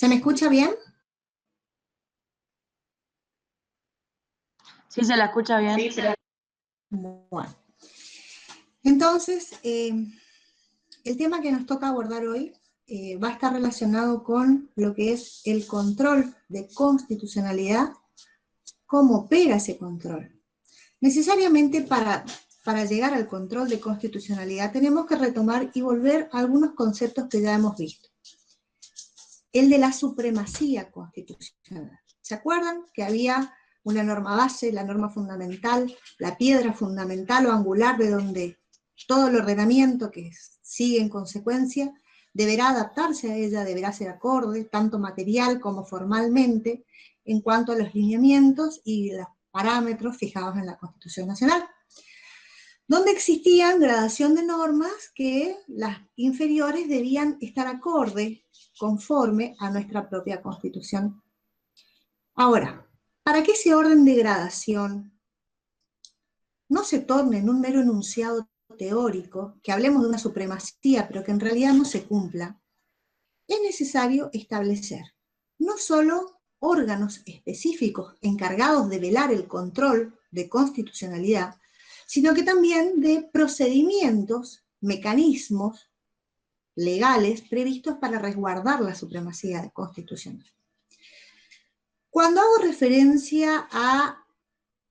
¿Se me escucha bien? Sí, se la escucha bien. Sí, bueno. Entonces, el tema que nos toca abordar hoy va a estar relacionado con lo que es el control de constitucionalidad, cómo opera ese control. Necesariamente para llegar al control de constitucionalidad tenemos que retomar y volver a algunos conceptos que ya hemos visto. El de la supremacía constitucional. ¿Se acuerdan que había una norma base, la norma fundamental, la piedra fundamental o angular de donde todo el ordenamiento que sigue en consecuencia deberá adaptarse a ella, deberá ser acorde, tanto material como formalmente, en cuanto a los lineamientos y los parámetros fijados en la Constitución Nacional, donde existían gradación de normas que las inferiores debían estar acorde, conforme a nuestra propia Constitución. Ahora, para que ese orden de gradación no se torne en un mero enunciado teórico, que hablemos de una supremacía, pero que en realidad no se cumpla, es necesario establecer no solo órganos específicos encargados de velar el control de constitucionalidad, sino que también de procedimientos, mecanismos legales previstos para resguardar la supremacía constitucional. Cuando hago referencia a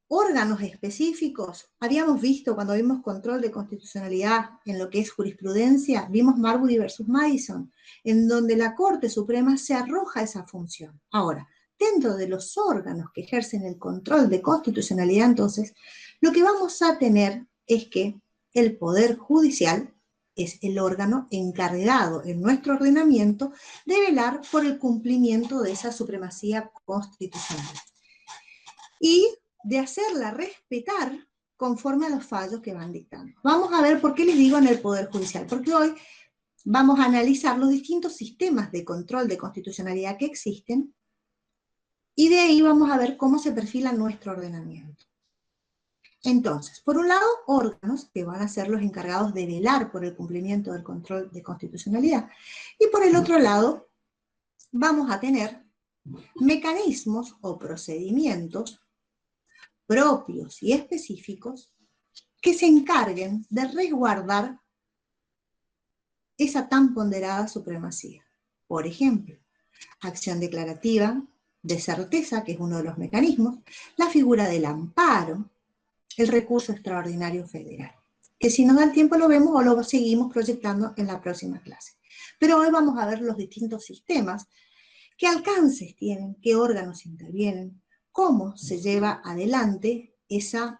órganos específicos, habíamos visto cuando vimos control de constitucionalidad en lo que es jurisprudencia, vimos Marbury versus Madison, en donde la Corte Suprema se arroja esa función. Ahora, dentro de los órganos que ejercen el control de constitucionalidad, entonces, lo que vamos a tener es que el Poder Judicial es el órgano encargado en nuestro ordenamiento de velar por el cumplimiento de esa supremacía constitucional y de hacerla respetar conforme a los fallos que van dictando. Vamos a ver por qué les digo en el Poder Judicial, porque hoy vamos a analizar los distintos sistemas de control de constitucionalidad que existen y de ahí vamos a ver cómo se perfila nuestro ordenamiento. Entonces, por un lado, órganos que van a ser los encargados de velar por el cumplimiento del control de constitucionalidad. Y por el otro lado, vamos a tener mecanismos o procedimientos propios y específicos que se encarguen de resguardar esa tan ponderada supremacía. Por ejemplo, acción declarativa de certeza, que es uno de los mecanismos, la figura del amparo, el recurso extraordinario federal, que si nos da el tiempo lo vemos o lo seguimos proyectando en la próxima clase. Pero hoy vamos a ver los distintos sistemas, qué alcances tienen, qué órganos intervienen, cómo se lleva adelante esa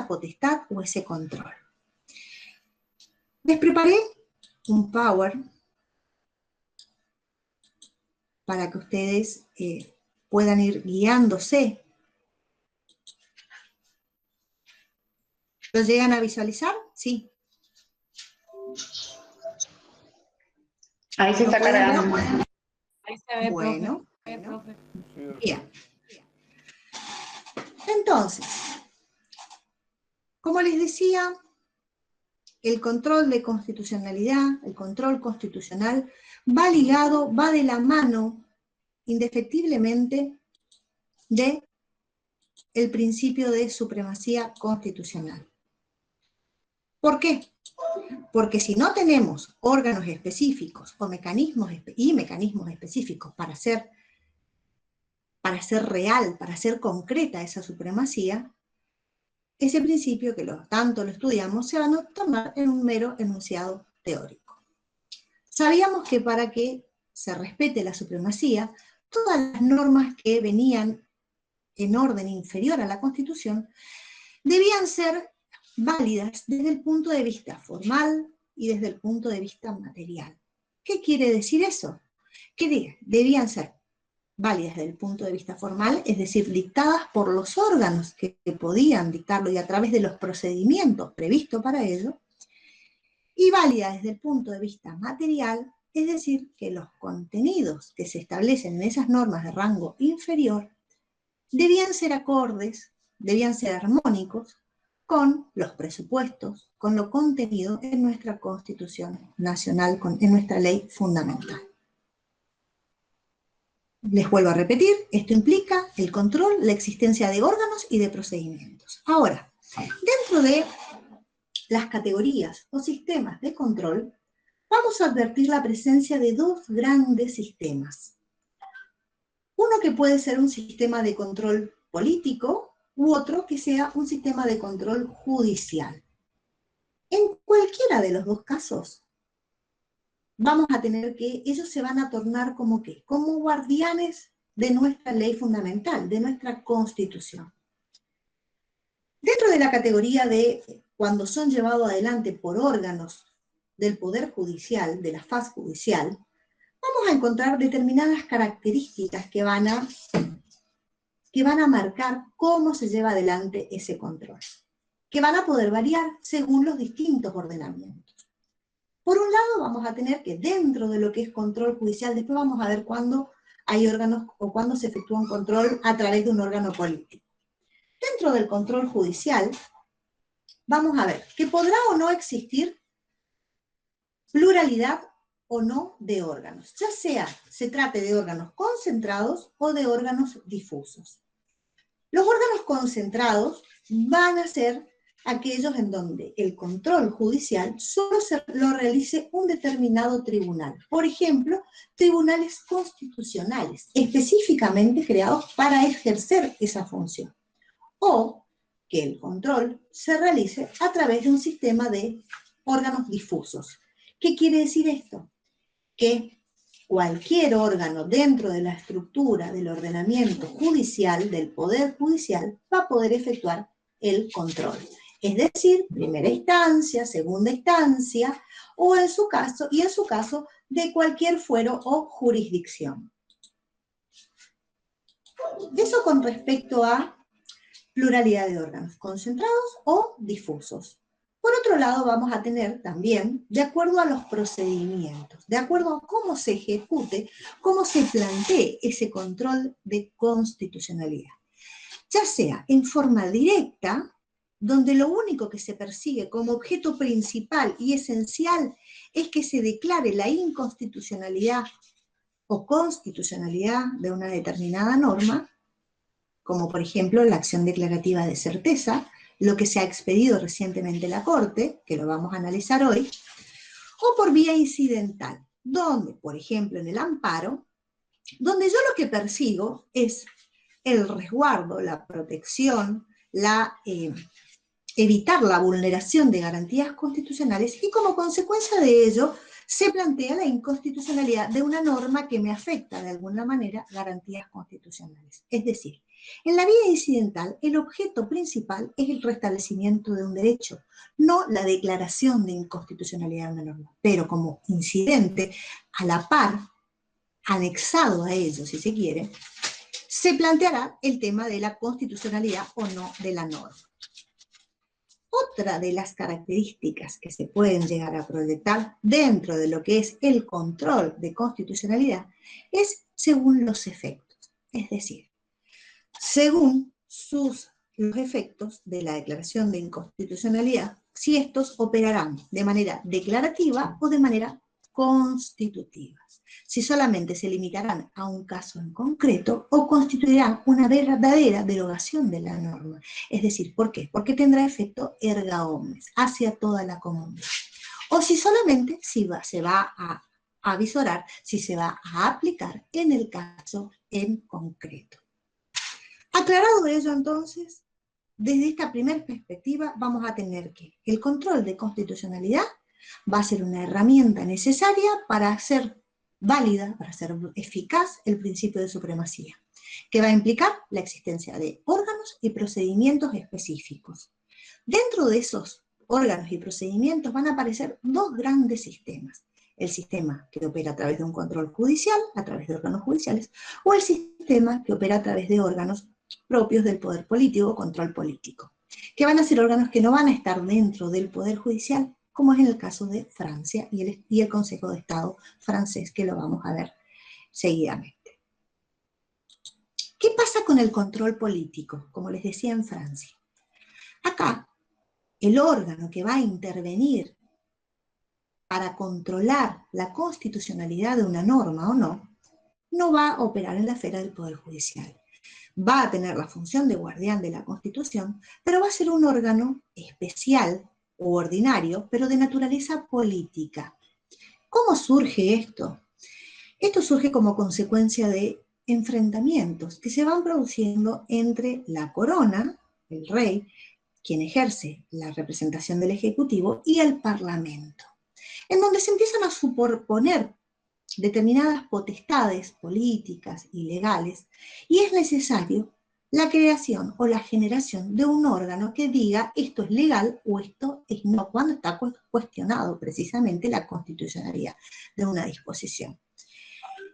potestad o ese control. Les preparé un Power para que ustedes puedan ir guiándose. ¿Lo llegan a visualizar? Sí. Ahí se está cargando. Ahí se ve, bueno, profe. Bien. Entonces, como les decía, el control de constitucionalidad, el control constitucional, va ligado, va de la mano, indefectiblemente, de el principio de supremacía constitucional. ¿Por qué? Porque si no tenemos órganos específicos o mecanismos específicos para hacer real, para hacer concreta esa supremacía, ese principio que tanto lo estudiamos se va a tornar en un mero enunciado teórico. Sabíamos que para que se respete la supremacía, todas las normas que venían en orden inferior a la Constitución debían ser válidas desde el punto de vista formal y desde el punto de vista material. ¿Qué quiere decir eso? Que debían ser válidas desde el punto de vista formal, es decir, dictadas por los órganos que podían dictarlo y a través de los procedimientos previstos para ello, y válidas desde el punto de vista material, es decir, que los contenidos que se establecen en esas normas de rango inferior debían ser acordes, debían ser armónicos con los presupuestos, con lo contenido en nuestra Constitución Nacional, en nuestra ley fundamental. Les vuelvo a repetir, esto implica el control, la existencia de órganos y de procedimientos. Ahora, dentro de las categorías o sistemas de control, vamos a advertir la presencia de dos grandes sistemas. Uno que puede ser un sistema de control político u otro que sea un sistema de control judicial. En cualquiera de los dos casos, vamos a tener que, ellos se van a tornar como ¿qué? Como guardianes de nuestra ley fundamental, de nuestra Constitución. Dentro de la categoría de cuando son llevados adelante por órganos del Poder Judicial, de la faz judicial, vamos a encontrar determinadas características que van a marcar cómo se lleva adelante ese control, que van a poder variar según los distintos ordenamientos. Por un lado, vamos a tener que dentro de lo que es control judicial, después vamos a ver cuándo hay órganos o cuándo se efectúa un control a través de un órgano político. Dentro del control judicial, vamos a ver que podrá o no existir pluralidad o no de órganos, ya sea se trate de órganos concentrados o de órganos difusos. Los órganos concentrados van a ser aquellos en donde el control judicial solo lo realice un determinado tribunal. Por ejemplo, tribunales constitucionales, específicamente creados para ejercer esa función. O que el control se realice a través de un sistema de órganos difusos. ¿Qué quiere decir esto? Que cualquier órgano dentro de la estructura del ordenamiento judicial, del Poder Judicial, va a poder efectuar el control. Es decir, primera instancia, segunda instancia, o en su caso, de cualquier fuero o jurisdicción. Eso con respecto a pluralidad de órganos, concentrados o difusos. Por otro lado, vamos a tener también, de acuerdo a los procedimientos, de acuerdo a cómo se ejecute, cómo se plantee ese control de constitucionalidad. Ya sea en forma directa, donde lo único que se persigue como objeto principal y esencial es que se declare la inconstitucionalidad o constitucionalidad de una determinada norma, como por ejemplo la acción declarativa de certeza, lo que se ha expedido recientemente la Corte, que lo vamos a analizar hoy, o por vía incidental, donde, por ejemplo, en el amparo, donde yo lo que persigo es el resguardo, la protección, evitar la vulneración de garantías constitucionales y como consecuencia de ello se plantea la inconstitucionalidad de una norma que me afecta de alguna manera garantías constitucionales. Es decir, en la vía incidental el objeto principal es el restablecimiento de un derecho, no la declaración de inconstitucionalidad de una norma, pero como incidente a la par, anexado a ello si se quiere, se planteará el tema de la constitucionalidad o no de la norma. Otra de las características que se pueden llegar a proyectar dentro de lo que es el control de constitucionalidad es según los efectos, es decir, según los efectos de la declaración de inconstitucionalidad, si estos operarán de manera declarativa o de manera constitutiva, si solamente se limitarán a un caso en concreto o constituirán una verdadera derogación de la norma. Es decir, ¿por qué? Porque tendrá efecto erga omnes, hacia toda la comunidad. O si solamente se va a avisorar, si se va a aplicar en el caso en concreto. Aclarado ello entonces, desde esta primera perspectiva vamos a tener que el control de constitucionalidad va a ser una herramienta necesaria para hacer válida, para hacer eficaz el principio de supremacía, que va a implicar la existencia de órganos y procedimientos específicos. Dentro de esos órganos y procedimientos van a aparecer dos grandes sistemas. El sistema que opera a través de un control judicial, a través de órganos judiciales, o el sistema que opera a través de órganos propios del poder político, control político, que van a ser órganos que no van a estar dentro del poder judicial, como es en el caso de Francia y el Consejo de Estado francés, que lo vamos a ver seguidamente. ¿Qué pasa con el control político? Como les decía en Francia. Acá, el órgano que va a intervenir para controlar la constitucionalidad de una norma o no, no va a operar en la esfera del Poder Judicial. Va a tener la función de guardián de la Constitución, pero va a ser un órgano especial o ordinario, pero de naturaleza política. ¿Cómo surge esto? Esto surge como consecuencia de enfrentamientos que se van produciendo entre la corona, el rey, quien ejerce la representación del Ejecutivo, y el Parlamento, en donde se empiezan a superponer determinadas potestades políticas y legales, y es necesario la creación o la generación de un órgano que diga esto es legal o esto es no, cuando está cuestionado precisamente la constitucionalidad de una disposición.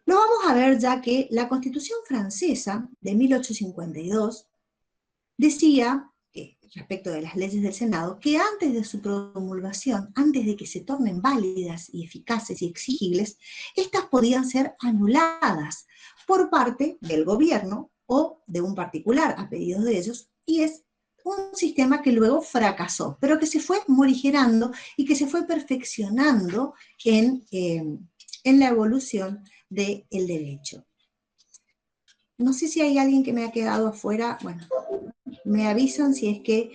Lo vamos a ver ya que la Constitución francesa de 1852 decía, respecto de las leyes del Senado, que antes de su promulgación, antes de que se tornen válidas y eficaces y exigibles, estas podían ser anuladas por parte del gobierno o de un particular a pedido de ellos, y es un sistema que luego fracasó, pero que se fue morigerando y que se fue perfeccionando en la evolución del derecho. No sé si hay alguien que me ha quedado afuera. Bueno, me avisan si es que,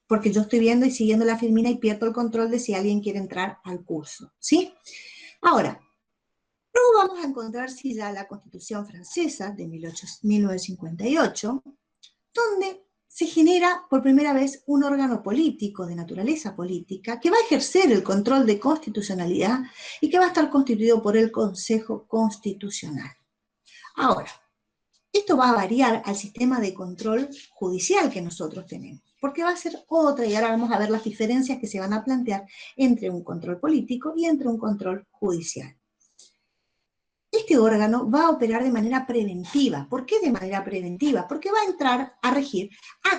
porque yo estoy viendo y siguiendo la filmina y pierdo el control de si alguien quiere entrar al curso, ¿sí? Ahora, luego vamos a encontrar si ya la Constitución francesa de 1958, donde se genera por primera vez un órgano político de naturaleza política que va a ejercer el control de constitucionalidad y que va a estar constituido por el Consejo Constitucional. Ahora, esto va a variar al sistema de control judicial que nosotros tenemos, porque va a ser otra, y ahora vamos a ver las diferencias que se van a plantear entre un control político y entre un control judicial. Este órgano va a operar de manera preventiva. ¿Por qué de manera preventiva? Porque va a entrar a regir,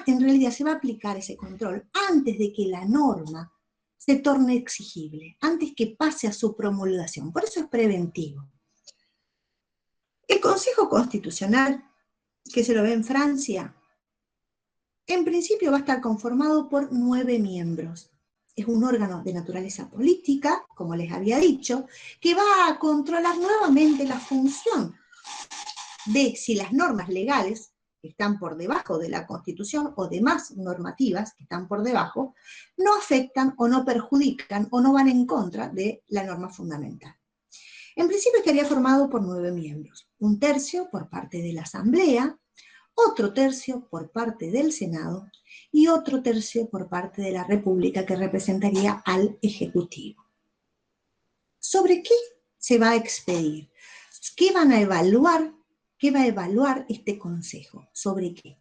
en realidad se va a aplicar ese control antes de que la norma se torne exigible, antes que pase a su promulgación. Por eso es preventivo. El Consejo Constitucional, que se lo ve en Francia, en principio va a estar conformado por 9 miembros. Es un órgano de naturaleza política, como les había dicho, que va a controlar nuevamente la función de si las normas legales que están por debajo de la Constitución o demás normativas que están por debajo no afectan o no perjudican o no van en contra de la norma fundamental. En principio estaría formado por 9 miembros, un tercio por parte de la Asamblea, otro tercio por parte del Senado y otro tercio por parte de la República, que representaría al Ejecutivo. ¿Sobre qué se va a expedir? ¿Qué van a evaluar? ¿Qué va a evaluar este Consejo? ¿Sobre qué?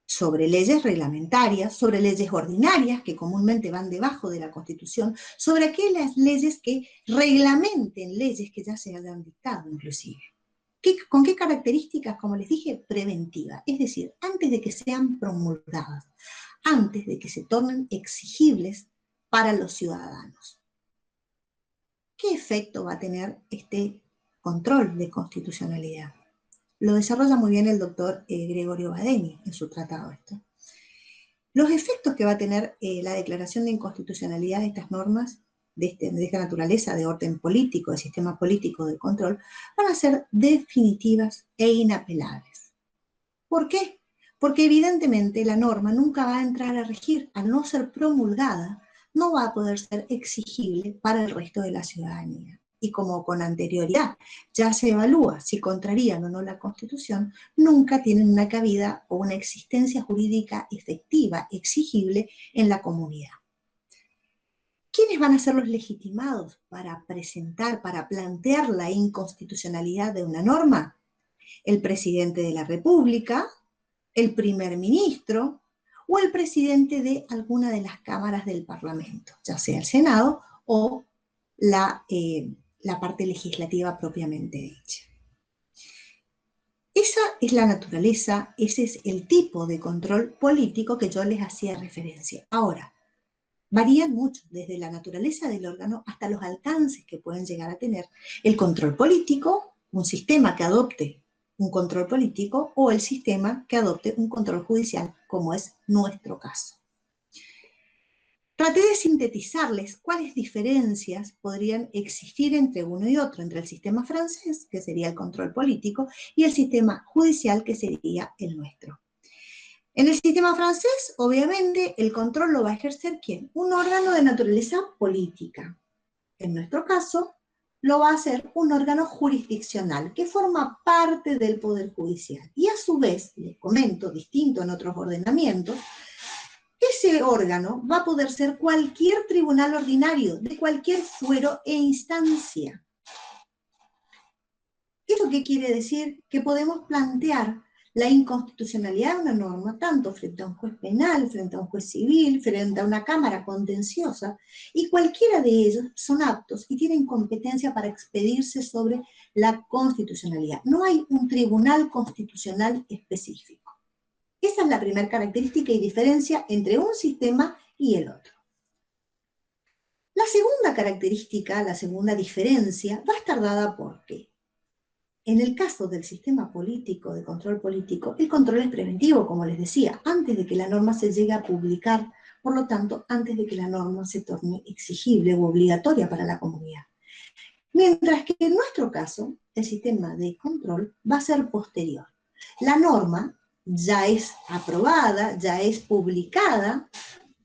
Sobre leyes reglamentarias, sobre leyes ordinarias que comúnmente van debajo de la Constitución, sobre aquellas leyes que reglamenten leyes que ya se hayan dictado inclusive. ¿Con qué características? Como les dije, preventiva, es decir, antes de que sean promulgadas, antes de que se tornen exigibles para los ciudadanos. ¿Qué efecto va a tener este control de constitucionalidad? Lo desarrolla muy bien el doctor Gregorio Badeni en su tratado esto. Los efectos que va a tener la declaración de inconstitucionalidad de estas normas, de esta naturaleza de orden político, de sistema político de control, van a ser definitivas e inapelables. ¿Por qué? Porque evidentemente la norma nunca va a entrar a regir, al no ser promulgada, no va a poder ser exigible para el resto de la ciudadanía. Y como con anterioridad ya se evalúa si contrarían o no la Constitución, nunca tienen una cabida o una existencia jurídica efectiva, exigible en la comunidad. ¿Quiénes van a ser los legitimados para presentar, para plantear la inconstitucionalidad de una norma? El presidente de la República, el primer ministro o el presidente de alguna de las cámaras del Parlamento, ya sea el Senado o la parte legislativa propiamente dicha. Esa es la naturaleza, ese es el tipo de control político que yo les hacía referencia. Ahora, varían mucho, desde la naturaleza del órgano hasta los alcances que pueden llegar a tener el control político, un sistema que adopte un control político, o el sistema que adopte un control judicial, como es nuestro caso. traté de sintetizarles cuáles diferencias podrían existir entre uno y otro, entre el sistema francés, que sería el control político, y el sistema judicial, que sería el nuestro. En el sistema francés, obviamente, el control lo va a ejercer ¿quién? Un órgano de naturaleza política. En nuestro caso, lo va a hacer un órgano jurisdiccional que forma parte del Poder Judicial. Y a su vez, les comento, distinto en otros ordenamientos, ese órgano va a poder ser cualquier tribunal ordinario, de cualquier fuero e instancia. ¿Eso qué quiere decir? Que podemos plantear la inconstitucionalidad de una norma, tanto frente a un juez penal, frente a un juez civil, frente a una cámara contenciosa, y cualquiera de ellos son aptos y tienen competencia para expedirse sobre la constitucionalidad. No hay un tribunal constitucional específico. Esa es la primera característica y diferencia entre un sistema y el otro. La segunda característica, la segunda diferencia, va a estar dada por qué. En el caso del sistema político, de control político, el control es preventivo, como les decía, antes de que la norma se llegue a publicar, por lo tanto, antes de que la norma se torne exigible o obligatoria para la comunidad. Mientras que en nuestro caso, el sistema de control va a ser posterior. La norma ya es aprobada, ya es publicada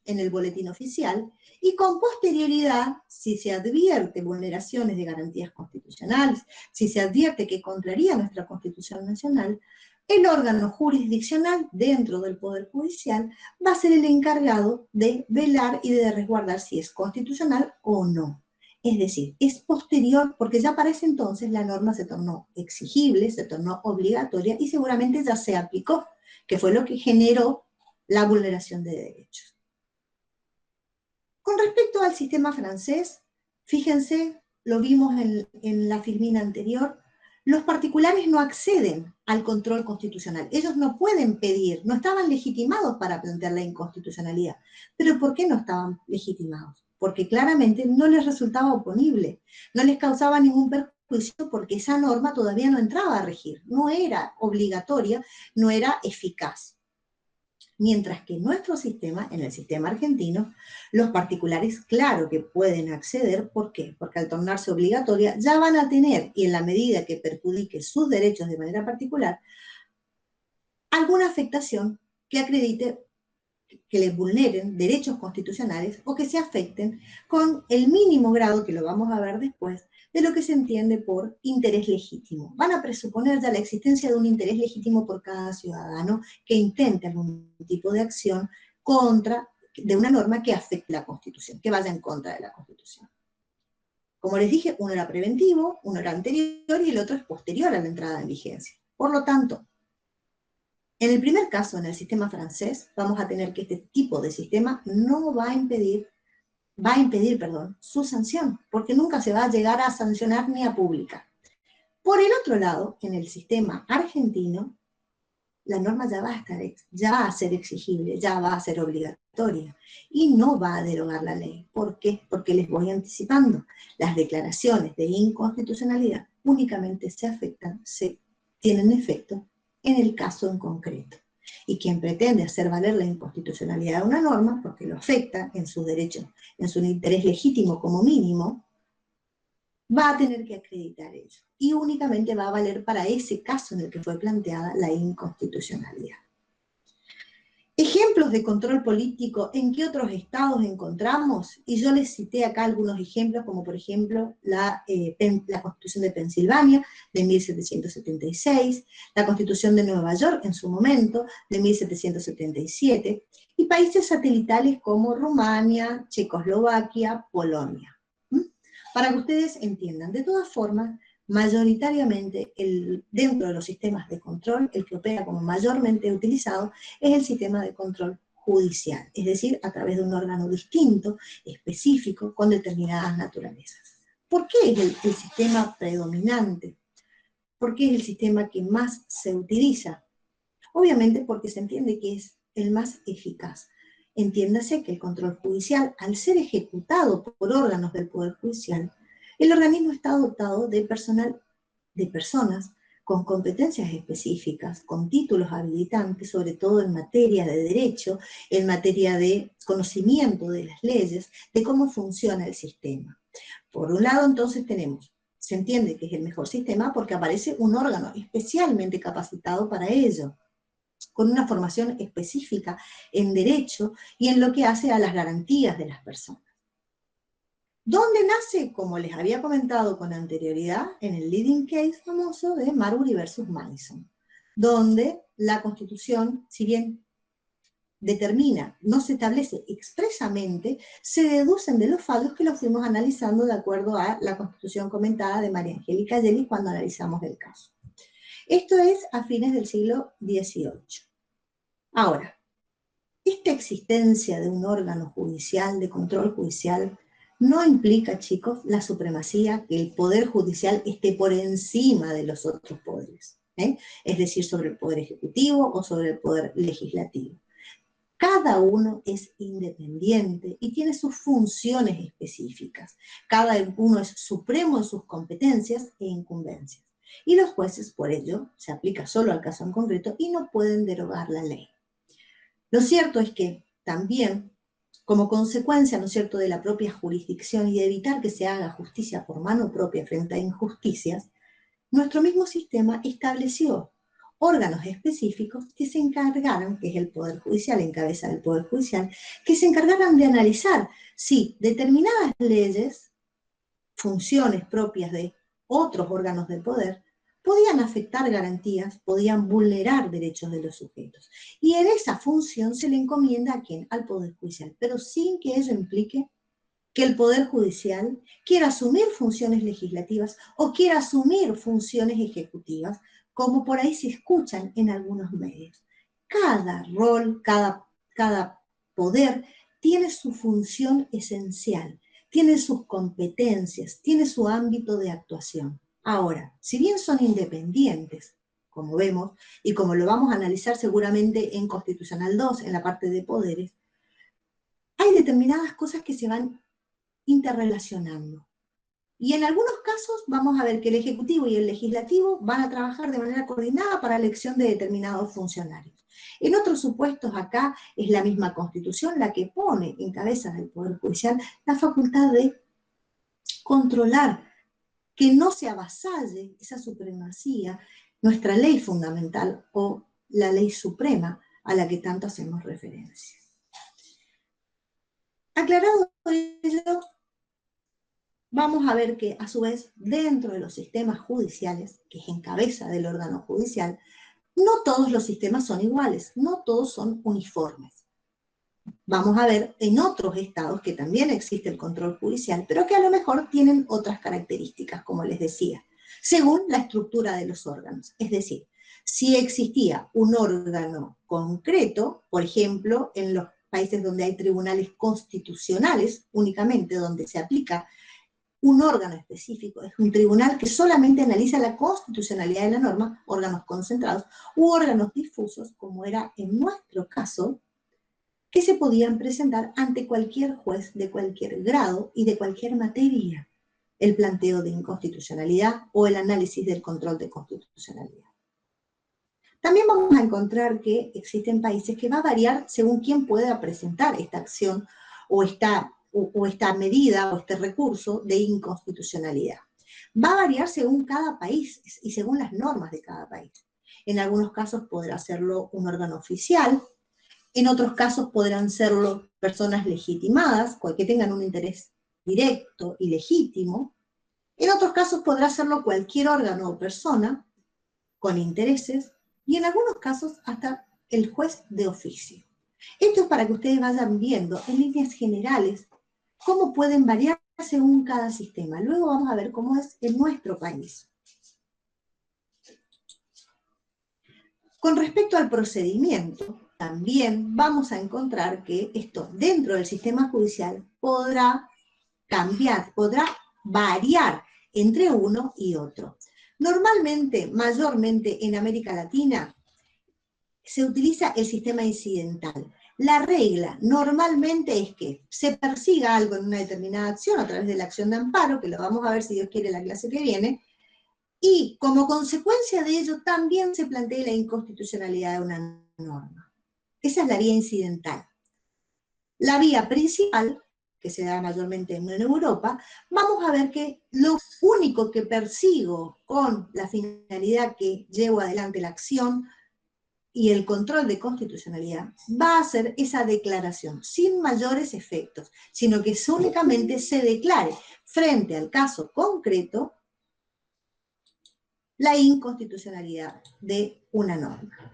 en el boletín oficial, y con posterioridad, si se advierte vulneraciones de garantías constitucionales, si se advierte que contraría nuestra Constitución Nacional, el órgano jurisdiccional dentro del Poder Judicial va a ser el encargado de velar y de resguardar si es constitucional o no. Es decir, es posterior porque ya para ese entonces la norma se tornó exigible, se tornó obligatoria y seguramente ya se aplicó, que fue lo que generó la vulneración de derechos. Con respecto al sistema francés, fíjense, lo vimos en la filmina anterior, los particulares no acceden al control constitucional. Ellos no pueden pedir, no estaban legitimados para plantear la inconstitucionalidad. ¿Pero por qué no estaban legitimados? Porque claramente no les resultaba oponible, no les causaba ningún perjuicio porque esa norma todavía no entraba a regir, no era obligatoria, no era eficaz. Mientras que en nuestro sistema, en el sistema argentino, los particulares, claro que pueden acceder. ¿Por qué? Porque al tornarse obligatoria ya van a tener, y en la medida que perjudique sus derechos de manera particular, alguna afectación que acredite que les vulneren derechos constitucionales o que se afecten con el mínimo grado, que lo vamos a ver después, de lo que se entiende por interés legítimo. Van a presuponer ya la existencia de un interés legítimo por cada ciudadano que intente algún tipo de acción de una norma que afecte la Constitución, que vaya en contra de la Constitución. Como les dije, uno era preventivo, uno era anterior y el otro es posterior a la entrada en vigencia. Por lo tanto, en el primer caso, en el sistema francés, vamos a tener que este tipo de sistema no va a impedir, su sanción, porque nunca se va a llegar a sancionar ni a publicar. Por el otro lado, en el sistema argentino, la norma ya va a ser exigible, ya va a ser obligatoria, y no va a derogar la ley. ¿Por qué? Porque les voy anticipando. Las declaraciones de inconstitucionalidad únicamente tienen efecto en el caso en concreto. Y quien pretende hacer valer la inconstitucionalidad de una norma, porque lo afecta en sus derechos, en su interés legítimo como mínimo, va a tener que acreditar ello. Y únicamente va a valer para ese caso en el que fue planteada la inconstitucionalidad. Ejemplos de control político, ¿en qué otros estados encontramos? Y yo les cité acá algunos ejemplos, como por ejemplo la Constitución de Pensilvania de 1776, la Constitución de Nueva York en su momento de 1777, y países satelitales como Rumania, Checoslovaquia, Polonia. Para que ustedes entiendan, de todas formas, mayoritariamente dentro de los sistemas de control, el que opera como mayormente utilizado es el sistema de control judicial, es decir, a través de un órgano distinto, específico, con determinadas naturalezas. ¿Por qué es el sistema predominante? ¿Por qué es el sistema que más se utiliza? Obviamente porque se entiende que es el más eficaz. Entiéndase que el control judicial, al ser ejecutado por órganos del Poder Judicial, el organismo está dotado de personas con competencias específicas, con títulos habilitantes, sobre todo en materia de derecho, en materia de conocimiento de las leyes, de cómo funciona el sistema. Por un lado, entonces se entiende que es el mejor sistema porque aparece un órgano especialmente capacitado para ello, con una formación específica en derecho y en lo que hace a las garantías de las personas. ¿Dónde nace? Como les había comentado con anterioridad, en el leading case famoso de Marbury versus Madison, donde la Constitución, si bien determina, no se establece expresamente, se deducen de los fallos que los fuimos analizando de acuerdo a la Constitución comentada de María Angélica Gelli cuando analizamos el caso. Esto es a fines del siglo XVIII. Ahora, esta existencia de un órgano judicial, de control judicial, no implica, chicos, la supremacía, que el poder judicial esté por encima de los otros poderes, es decir, sobre el poder ejecutivo o sobre el poder legislativo. Cada uno es independiente y tiene sus funciones específicas. Cada uno es supremo en sus competencias e incumbencias. Y los jueces, por ello, se aplica solo al caso en concreto y no pueden derogar la ley. Lo cierto es que también, como consecuencia, ¿no es cierto?, de la propia jurisdicción y de evitar que se haga justicia por mano propia frente a injusticias, nuestro mismo sistema estableció órganos específicos que se encargaran, que es el Poder Judicial, en cabeza del Poder Judicial, que se encargaran de analizar si determinadas leyes, funciones propias de otros órganos del poder, podían afectar garantías, podían vulnerar derechos de los sujetos. Y en esa función se le encomienda ¿a quién? Al Poder Judicial, pero sin que ello implique que el Poder Judicial quiera asumir funciones legislativas o quiera asumir funciones ejecutivas, como por ahí se escuchan en algunos medios. Cada rol, cada poder tiene su función esencial, tiene sus competencias, tiene su ámbito de actuación. Ahora, si bien son independientes, como vemos, y como lo vamos a analizar seguramente en Constitucional 2, en la parte de poderes, hay determinadas cosas que se van interrelacionando. Y en algunos casos vamos a ver que el Ejecutivo y el Legislativo van a trabajar de manera coordinada para la elección de determinados funcionarios. En otros supuestos acá es la misma Constitución la que pone en cabeza del Poder Judicial la facultad de controlar que no se avasalle esa supremacía, nuestra ley fundamental o la ley suprema a la que tanto hacemos referencia. Aclarado ello, vamos a ver que, a su vez, dentro de los sistemas judiciales, que es en cabeza del órgano judicial, no todos los sistemas son iguales, no todos son uniformes. Vamos a ver en otros estados que también existe el control judicial, pero que a lo mejor tienen otras características, como les decía, según la estructura de los órganos. Es decir, si existía un órgano concreto, por ejemplo, en los países donde hay tribunales constitucionales únicamente, donde se aplica un órgano específico, es un tribunal que solamente analiza la constitucionalidad de la norma, órganos concentrados, u órganos difusos, como era en nuestro caso, que se podían presentar ante cualquier juez de cualquier grado y de cualquier materia, el planteo de inconstitucionalidad o el análisis del control de constitucionalidad. También vamos a encontrar que existen países que va a variar según quién pueda presentar esta acción o esta medida o este recurso de inconstitucionalidad. Va a variar según cada país y según las normas de cada país. En algunos casos podrá serlo un órgano oficial, en otros casos podrán serlo personas legitimadas, que tengan un interés directo y legítimo. En otros casos podrá serlo cualquier órgano o persona con intereses, y en algunos casos hasta el juez de oficio. Esto es para que ustedes vayan viendo en líneas generales cómo pueden variar según cada sistema. Luego vamos a ver cómo es en nuestro país. Con respecto al procedimiento, también vamos a encontrar que esto dentro del sistema judicial podrá cambiar, podrá variar entre uno y otro. Normalmente, mayormente en América Latina, se utiliza el sistema incidental. La regla normalmente es que se persiga algo en una determinada acción a través de la acción de amparo, que lo vamos a ver si Dios quiere la clase que viene, y como consecuencia de ello también se plantea la inconstitucionalidad de una norma. Esa es la vía incidental. La vía principal, que se da mayormente en Europa, vamos a ver que lo único que persigo con la finalidad que llevo adelante la acción y el control de constitucionalidad va a ser esa declaración, sin mayores efectos, sino que únicamente se declare frente al caso concreto la inconstitucionalidad de una norma.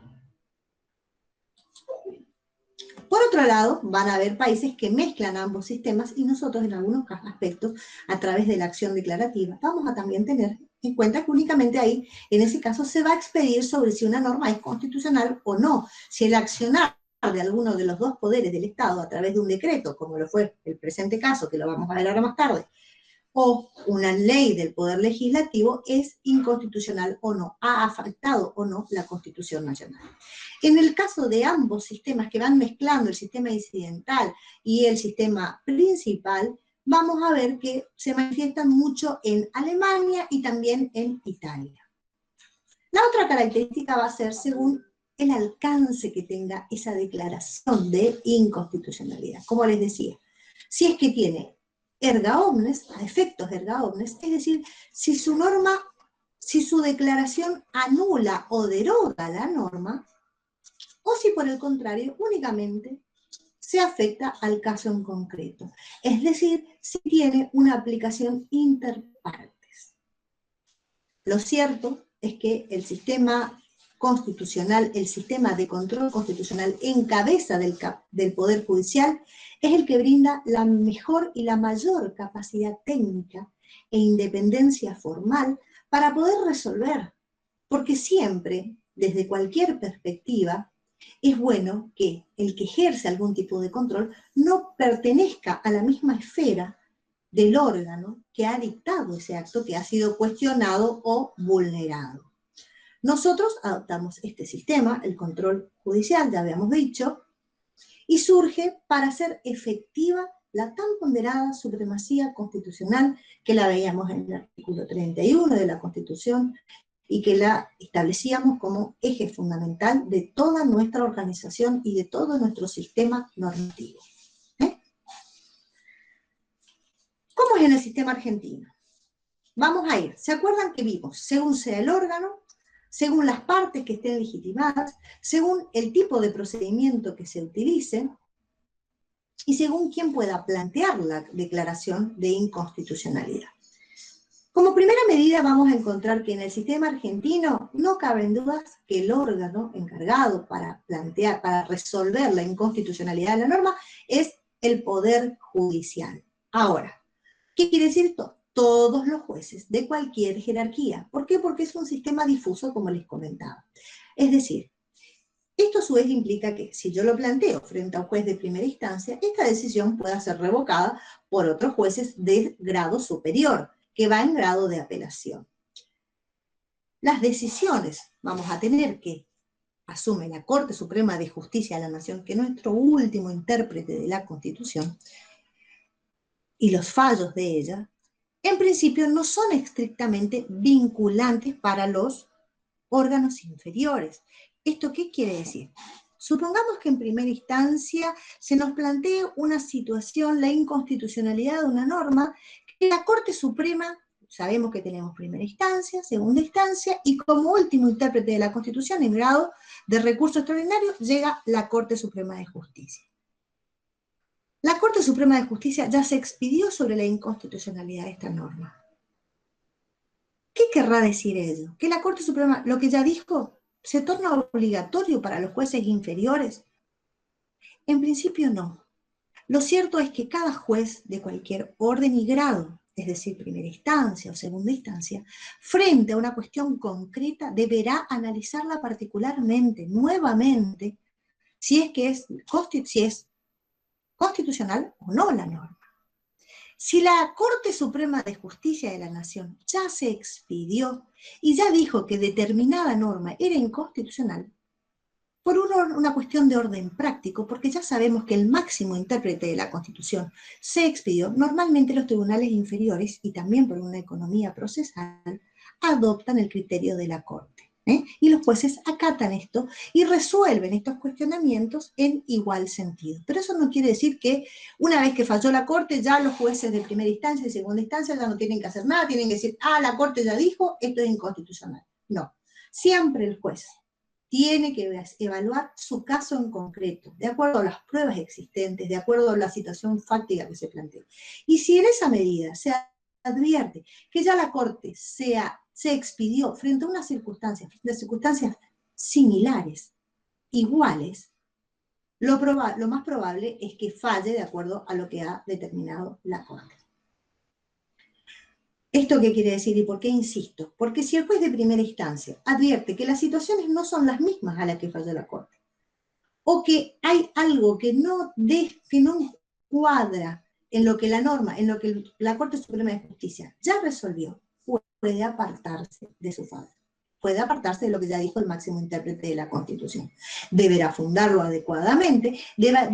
Por otro lado, van a haber países que mezclan ambos sistemas y nosotros en algunos aspectos, a través de la acción declarativa, vamos a también tener en cuenta que únicamente ahí, en ese caso, se va a expedir sobre si una norma es constitucional o no, si el accionar de alguno de los dos poderes del Estado a través de un decreto, como lo fue el presente caso, que lo vamos a ver ahora más tarde, o una ley del Poder Legislativo es inconstitucional o no, ha afectado o no la Constitución Nacional. En el caso de ambos sistemas que van mezclando el sistema incidental y el sistema principal, vamos a ver que se manifiestan mucho en Alemania y también en Italia. La otra característica va a ser según el alcance que tenga esa declaración de inconstitucionalidad. Como les decía, si es que tiene erga omnes, a efectos erga omnes, es decir, si su norma, si su declaración anula o deroga la norma, o si por el contrario únicamente se afecta al caso en concreto. Es decir, si tiene una aplicación interpartes. Lo cierto es que el sistema constitucional, el sistema de control constitucional en cabeza del Poder Judicial, es el que brinda la mejor y la mayor capacidad técnica e independencia formal para poder resolver, porque siempre, desde cualquier perspectiva, es bueno que el que ejerce algún tipo de control no pertenezca a la misma esfera del órgano que ha dictado ese acto que ha sido cuestionado o vulnerado. Nosotros adoptamos este sistema, el control judicial, ya habíamos dicho, y surge para hacer efectiva la tan ponderada supremacía constitucional que la veíamos en el artículo 31 de la Constitución y que la establecíamos como eje fundamental de toda nuestra organización y de todo nuestro sistema normativo. ¿Cómo es en el sistema argentino? Vamos a ir, ¿se acuerdan que vimos? Según sea el órgano, según las partes que estén legitimadas, según el tipo de procedimiento que se utilice, y según quién pueda plantear la declaración de inconstitucionalidad. Como primera medida vamos a encontrar que en el sistema argentino no caben dudas que el órgano encargado para plantear, para resolver la inconstitucionalidad de la norma es el Poder Judicial. Ahora, ¿qué quiere decir esto? Todos los jueces de cualquier jerarquía. ¿Por qué? Porque es un sistema difuso, como les comentaba. Es decir, esto a su vez implica que si yo lo planteo frente a un juez de primera instancia, esta decisión pueda ser revocada por otros jueces de grado superior, que va en grado de apelación. Las decisiones vamos a tener que asume la Corte Suprema de Justicia de la Nación, que es nuestro último intérprete de la Constitución, y los fallos de ella, en principio no son estrictamente vinculantes para los órganos inferiores. ¿Esto qué quiere decir? Supongamos que en primera instancia se nos plantee una situación, la inconstitucionalidad de una norma, que la Corte Suprema, sabemos que tenemos primera instancia, segunda instancia, y como último intérprete de la Constitución en grado de recurso extraordinario, llega la Corte Suprema de Justicia. La Corte Suprema de Justicia ya se expidió sobre la inconstitucionalidad de esta norma. ¿Qué querrá decir ello? ¿Que la Corte Suprema, lo que ya dijo, se torna obligatorio para los jueces inferiores? En principio no. Lo cierto es que cada juez de cualquier orden y grado, es decir, primera instancia o segunda instancia, frente a una cuestión concreta, deberá analizarla particularmente, nuevamente, si es constitucional o no la norma. Si la Corte Suprema de Justicia de la Nación ya se expidió y ya dijo que determinada norma era inconstitucional, por una cuestión de orden práctico, porque ya sabemos que el máximo intérprete de la Constitución se expidió, normalmente los tribunales inferiores, y también por una economía procesal, adoptan el criterio de la Corte. Y los jueces acatan esto y resuelven estos cuestionamientos en igual sentido. Pero eso no quiere decir que una vez que falló la Corte, ya los jueces de primera instancia y segunda instancia ya no tienen que hacer nada, tienen que decir, la Corte ya dijo, esto es inconstitucional. No, siempre el juez tiene que evaluar su caso en concreto, de acuerdo a las pruebas existentes, de acuerdo a la situación fáctica que se plantea. Y si en esa medida se advierte que ya la Corte se expidió frente a unas circunstancias, similares, iguales, lo más probable es que falle de acuerdo a lo que ha determinado la Corte. ¿Esto qué quiere decir y por qué insisto? Porque si el juez de primera instancia advierte que las situaciones no son las mismas a las que falló la Corte, o que hay algo que no cuadra en lo que la norma, en lo que la Corte Suprema de Justicia ya resolvió, puede apartarse de su fallo. Puede apartarse de lo que ya dijo el máximo intérprete de la Constitución. Deberá fundarlo adecuadamente, deberá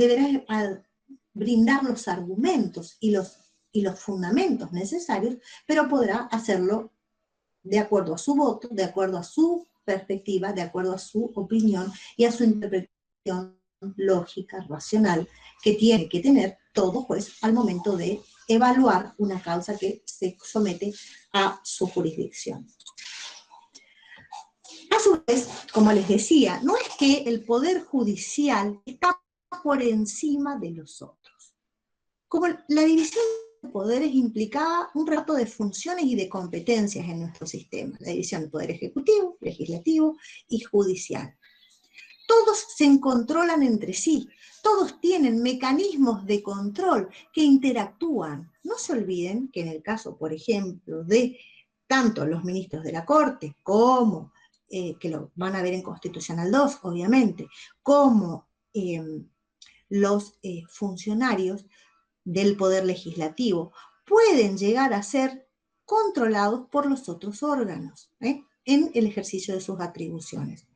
brindar los argumentos y los fundamentos necesarios, pero podrá hacerlo de acuerdo a su voto, de acuerdo a su perspectiva, de acuerdo a su opinión y a su interpretación lógica, racional, que tiene que tener todo juez al momento de evaluar una causa que se somete a su jurisdicción. A su vez, como les decía, no es que el Poder Judicial está por encima de los otros. Como la división de poderes implicaba un reparto de funciones y de competencias en nuestro sistema, la división de poder ejecutivo, legislativo y judicial. Todos se controlan entre sí, todos tienen mecanismos de control que interactúan. No se olviden que en el caso, por ejemplo, de tanto los ministros de la Corte como, que lo van a ver en Constitucional 2, obviamente, como los funcionarios del Poder Legislativo, pueden llegar a ser controlados por los otros órganos en el ejercicio de sus atribuciones.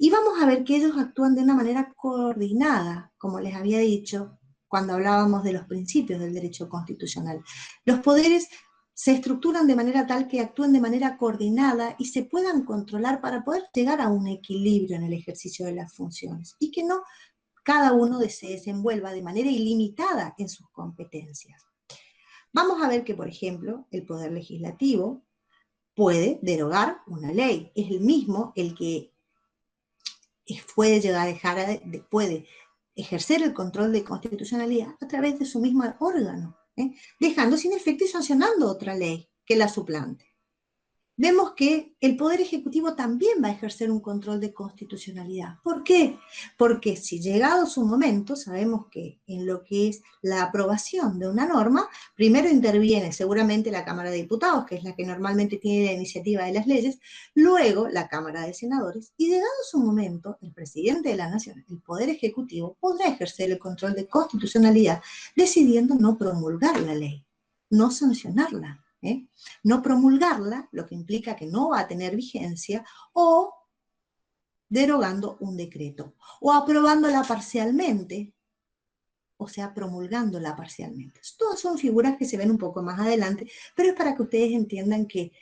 Y vamos a ver que ellos actúan de una manera coordinada, como les había dicho cuando hablábamos de los principios del derecho constitucional. Los poderes se estructuran de manera tal que actúen de manera coordinada y se puedan controlar para poder llegar a un equilibrio en el ejercicio de las funciones y que no cada uno se desenvuelva de manera ilimitada en sus competencias. Vamos a ver que, por ejemplo, el Poder Legislativo puede derogar una ley. Es el mismo el que puede puede ejercer el control de constitucionalidad a través de su mismo órgano, dejando sin efecto y sancionando otra ley que la suplante. Vemos que el Poder Ejecutivo también va a ejercer un control de constitucionalidad. ¿Por qué? Porque si llegado su momento, sabemos que en lo que es la aprobación de una norma, primero interviene seguramente la Cámara de Diputados, que es la que normalmente tiene la iniciativa de las leyes, luego la Cámara de Senadores, y llegado su momento, el presidente de la Nación, el Poder Ejecutivo, podrá ejercer el control de constitucionalidad, decidiendo no promulgar la ley, no sancionarla. No promulgarla, lo que implica que no va a tener vigencia, o derogando un decreto, o aprobándola parcialmente, o sea, promulgándola parcialmente. Todas son figuras que se ven un poco más adelante, pero es para que ustedes entiendan que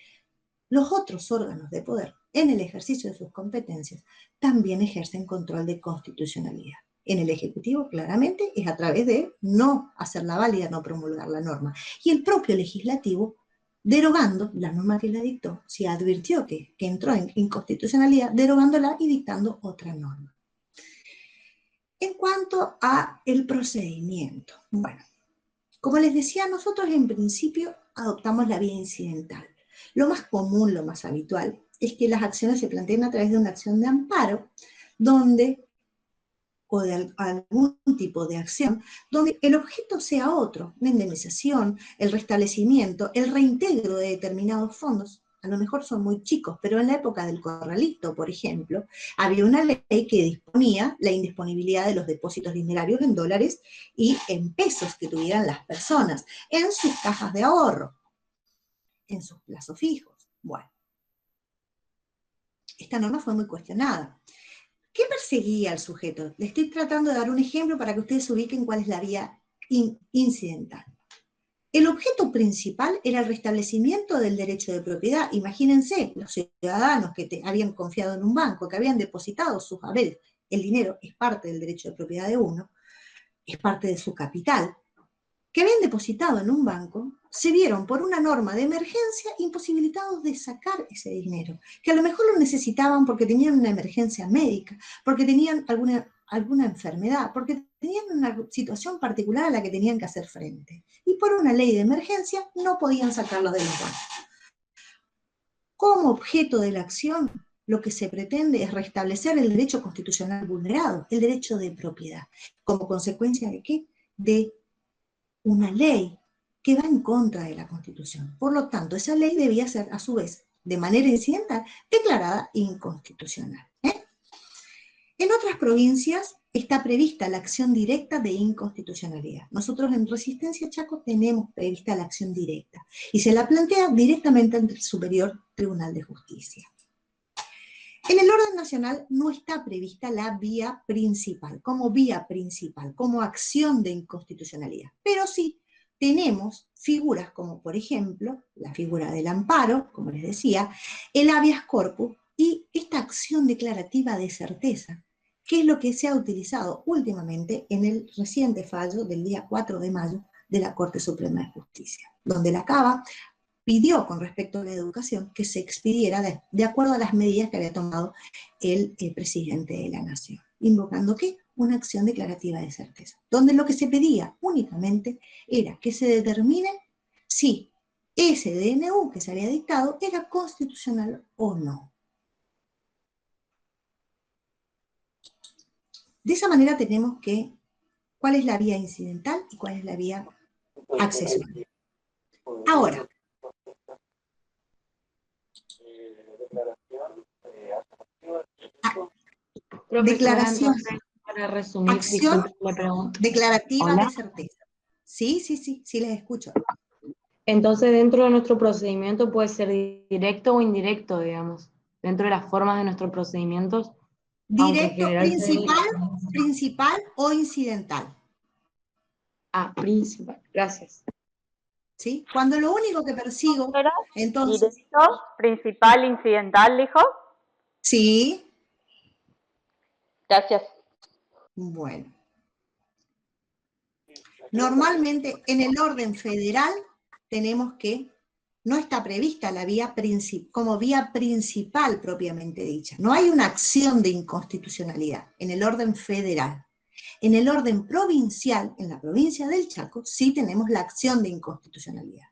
los otros órganos de poder, en el ejercicio de sus competencias, también ejercen control de constitucionalidad. En el Ejecutivo, claramente, es a través de no hacerla válida, no promulgar la norma. Y el propio Legislativo, derogando la norma que la dictó, si advirtió que entró en inconstitucionalidad, derogándola y dictando otra norma. En cuanto a el procedimiento, bueno, como les decía, nosotros en principio adoptamos la vía incidental. Lo más común, lo más habitual, es que las acciones se planteen a través de una acción de amparo, o de algún tipo de acción, donde el objeto sea otro, la indemnización, el restablecimiento, el reintegro de determinados fondos. A lo mejor son muy chicos, pero en la época del corralito, por ejemplo, había una ley que disponía la indisponibilidad de los depósitos dinerarios en dólares y en pesos que tuvieran las personas en sus cajas de ahorro, en sus plazos fijos. Bueno, esta norma fue muy cuestionada. ¿Qué perseguía al sujeto? Le estoy tratando de dar un ejemplo para que ustedes se ubiquen cuál es la vía incidental. El objeto principal era el restablecimiento del derecho de propiedad. Imagínense, los ciudadanos que habían confiado en un banco, que habían depositado sus haberes, el dinero es parte del derecho de propiedad de uno, es parte de su capital, que habían depositado en un banco, se vieron por una norma de emergencia imposibilitados de sacar ese dinero, que a lo mejor lo necesitaban porque tenían una emergencia médica, porque tenían alguna enfermedad, porque tenían una situación particular a la que tenían que hacer frente. Y por una ley de emergencia no podían sacarlos de los bancos. Como objeto de la acción, lo que se pretende es restablecer el derecho constitucional vulnerado, el derecho de propiedad. ¿Como consecuencia de qué? De una ley que va en contra de la Constitución. Por lo tanto, esa ley debía ser, a su vez, de manera incidental, declarada inconstitucional. En otras provincias está prevista la acción directa de inconstitucionalidad. Nosotros en Resistencia Chaco tenemos prevista la acción directa y se la plantea directamente ante el Superior Tribunal de Justicia. En el orden nacional no está prevista la vía principal, como acción de inconstitucionalidad, pero sí tenemos figuras como, por ejemplo, la figura del amparo, como les decía, el habeas corpus y esta acción declarativa de certeza, que es lo que se ha utilizado últimamente en el reciente fallo del día 4 de mayo de la Corte Suprema de Justicia, donde la Cava pidió con respecto a la educación que se expidiera de acuerdo a las medidas que había tomado el presidente de la Nación, invocando ¿qué? Una acción declarativa de certeza, donde lo que se pedía únicamente era que se determine si ese DNU que se había dictado era constitucional o no. De esa manera tenemos que cuál es la vía incidental y cuál es la vía accesoria. Ahora, declaración, para resumir, acción disculpe, la pregunta. declarativa ¿Hola? de certeza. Sí, les escucho. Entonces, dentro de nuestro procedimiento puede ser directo o indirecto, digamos, dentro de las formas de nuestros procedimientos, aunque en Directo, general se ve... principal o incidental. Ah, principal, gracias. ¿Sí? Cuando lo único que persigo, ¿Era entonces... directo, principal, incidental, dijo? Sí. Gracias. Bueno. Normalmente en el orden federal tenemos que no está prevista la vía como vía principal propiamente dicha. No hay una acción de inconstitucionalidad en el orden federal. En el orden provincial, en la provincia del Chaco, sí tenemos la acción de inconstitucionalidad.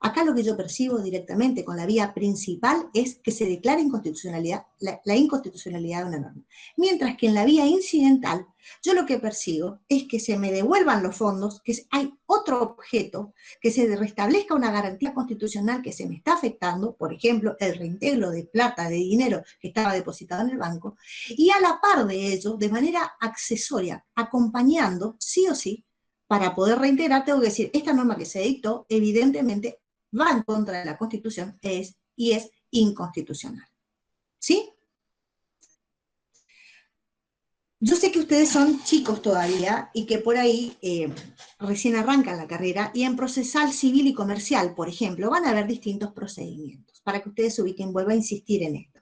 Acá lo que yo percibo directamente con la vía principal es que se declara inconstitucionalidad, la inconstitucionalidad de una norma. Mientras que en la vía incidental, yo lo que percibo es que se me devuelvan los fondos, que hay otro objeto, que se restablezca una garantía constitucional que se me está afectando, por ejemplo, el reintegro de plata, de dinero que estaba depositado en el banco, y a la par de ello, de manera accesoria, acompañando, sí o sí, para poder reintegrar, tengo que decir, esta norma que se dictó, evidentemente, va en contra de la Constitución y es inconstitucional. ¿Sí? Yo sé que ustedes son chicos todavía y que por ahí recién arrancan la carrera y en procesal civil y comercial, por ejemplo, van a haber distintos procedimientos para que ustedes se ubiquen, vuelvo a insistir en esto.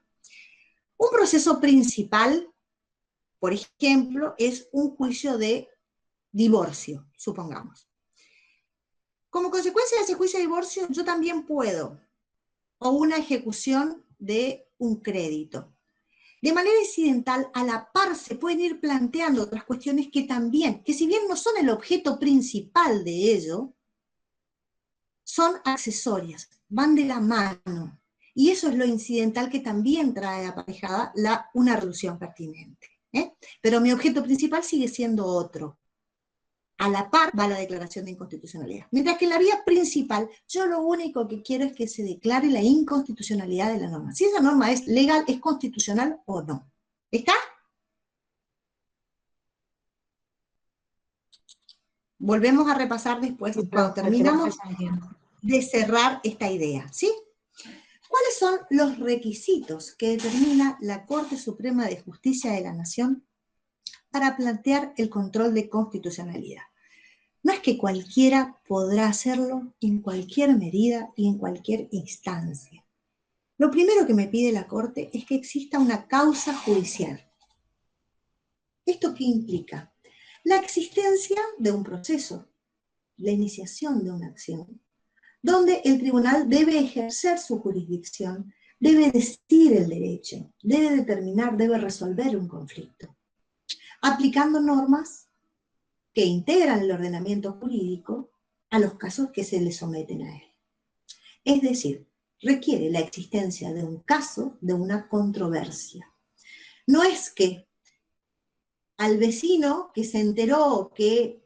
Un proceso principal, por ejemplo, es un juicio de divorcio, supongamos. Como consecuencia de ese juicio de divorcio, yo también puedo, o una ejecución de un crédito. De manera incidental, a la par se pueden ir planteando otras cuestiones que también, que si bien no son el objeto principal de ello, son accesorias, van de la mano. Y eso es lo incidental que también trae aparejada una resolución pertinente. Pero mi objeto principal sigue siendo otro. A la par va la declaración de inconstitucionalidad. Mientras que en la vía principal, yo lo único que quiero es que se declare la inconstitucionalidad de la norma. Si esa norma es legal, es constitucional o no. ¿Está? Volvemos a repasar después, Sí, cuando profe, terminamos creo que se entiende. de cerrar esta idea. ¿Sí? ¿Cuáles son los requisitos que determina la Corte Suprema de Justicia de la Nación para plantear el control de constitucionalidad? No es que cualquiera podrá hacerlo en cualquier medida y en cualquier instancia. Lo primero que me pide la Corte es que exista una causa judicial. ¿Esto qué implica? La existencia de un proceso, la iniciación de una acción, donde el tribunal debe ejercer su jurisdicción, debe decir el derecho, debe determinar, debe resolver un conflicto, aplicando normas que integran el ordenamiento jurídico a los casos que se le someten a él. Es decir, requiere la existencia de un caso, de una controversia. No es que al vecino que se enteró que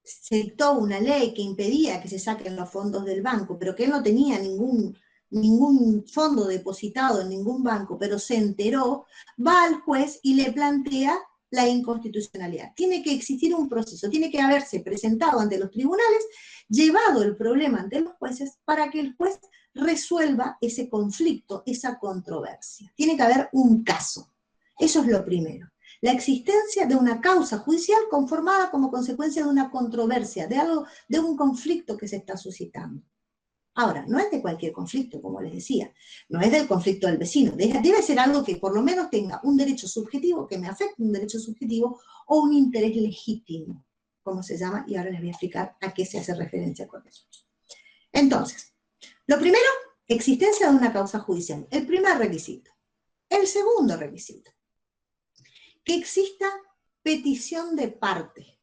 se dictó una ley que impedía que se saquen los fondos del banco, pero que él no tenía ningún fondo depositado en ningún banco, pero se enteró, va al juez y le plantea la inconstitucionalidad. Tiene que existir un proceso, tiene que haberse presentado ante los tribunales, llevado el problema ante los jueces para que el juez resuelva ese conflicto, esa controversia. Tiene que haber un caso. Eso es lo primero. La existencia de una causa judicial conformada como consecuencia de una controversia, de un conflicto que se está suscitando. Ahora, no es de cualquier conflicto, como les decía, no es del conflicto del vecino, debe ser algo que por lo menos tenga un derecho subjetivo, que me afecte un derecho subjetivo, o un interés legítimo, como se llama, y ahora les voy a explicar a qué se hace referencia con eso. Entonces, lo primero, existencia de una causa judicial, el primer requisito. El segundo requisito, que exista petición de parte.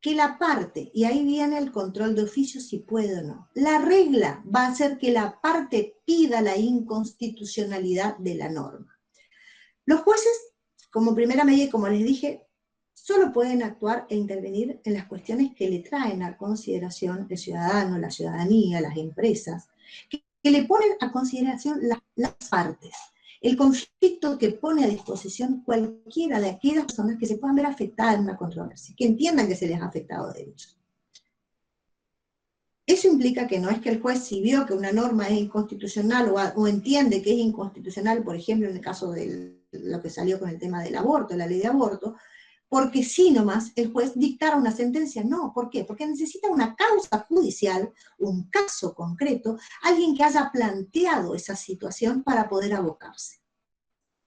Que la parte, y ahí viene el control de oficio si puede o no, la regla va a ser que la parte pida la inconstitucionalidad de la norma. Los jueces, como primera medida, como les dije, solo pueden actuar e intervenir en las cuestiones que le traen a consideración el ciudadano, la ciudadanía, las empresas, que le ponen a consideración las partes. El conflicto que pone a disposición cualquiera de aquellas personas que se puedan ver afectadas en una controversia, que entiendan que se les ha afectado derechos. Eso implica que no es que el juez, si vio que una norma es inconstitucional o entiende que es inconstitucional, por ejemplo, en el caso de lo que salió con el tema del aborto, la ley de aborto, porque sí nomás el juez dictara una sentencia. No, ¿por qué? Porque necesita una causa judicial, un caso concreto, alguien que haya planteado esa situación para poder abocarse.